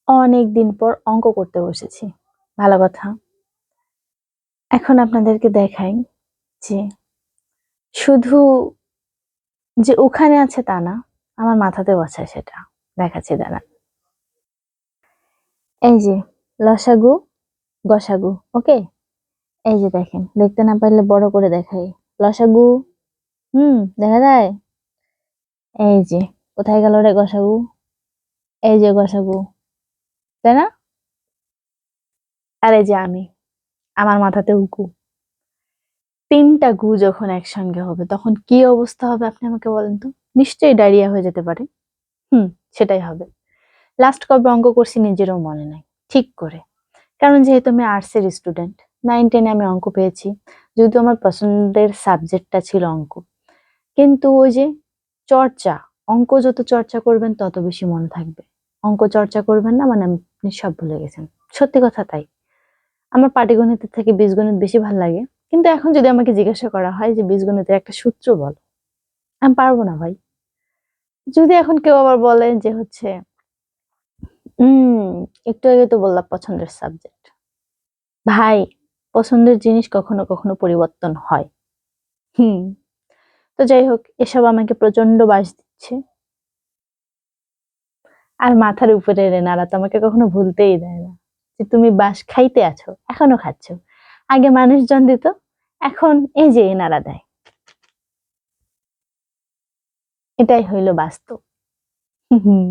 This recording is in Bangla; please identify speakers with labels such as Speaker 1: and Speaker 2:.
Speaker 1: অনেকদিন পর অঙ্ক করতে বসেছি। ভালো কথা। এখন আপনাদেরকে দেখাই যে শুধু যে ওখানে আছে তা না, আমার মাথাতেও আছে সেটা। দেখাচ্ছি দাঁড়ান। এই যে লসাগু, গসাগু, ওকে? এই যে দেখেন, দেখতে না পারলে বড় করে দেখাই। লসাগু, দেখা যায়? এই যে, কোথায় গেল রে গসাগু? এই যে গসাগু, তাই না? আর এই যে আমি, আমার মাথাতেও গু। ৩টা গু যখন একসঙ্গে হবে তখন কি অবস্থা হবে আপনি আমাকে বলেন তো? নিশ্চয়ই ডায়রিয়া হয়ে যেতে পারে। সেটাই হবে। লাস্ট কবে অঙ্ক করছি নিজেরও মনে নাই ঠিক করে। কারণ যেহেতু আমি আর্টসের স্টুডেন্ট, 9-10 আমি অঙ্ক পেয়েছি। যেহেতু আমার পছন্দের সাবজেক্টটা ছিল অঙ্ক। কিন্তু ওই যে চর্চা, অঙ্ক যত চর্চা করবেন তত বেশি মনে থাকবে। অঙ্ক চর্চা করবেন না মানে আপনি সব ভুলে গেছেন। সত্যি কথা তাই। আমার পাটিগণিতের থেকে বীজগণিত বেশি ভাল লাগে। কিন্তু এখন যদি আমাকে জিজ্ঞাসা করা হয় যে বীজগণিতের একটা সূত্র বল, আমি পারবো না ভাই। যদি এখন কেউ আবার বলে যে হচ্ছে একটু আগে তো বললাম পছন্দের সাবজেক্ট। ভাই, পছন্দের জিনিস কখনো কখনো পরিবর্তন হয়। হুম তো যাই হোক, এসব আমাকে প্রচন্ড বাস দিচ্ছে। আর মাথার উপরে রেনারা তো আমাকে কখনো ভুলতেই দেয় না যে তুমি বাস খাইতে আছো, এখনো খাচ্ছ। আগে মানুষজন দিত, এখন এই যে এনারা দেয়। এটাই হইল বাস্তব। হুম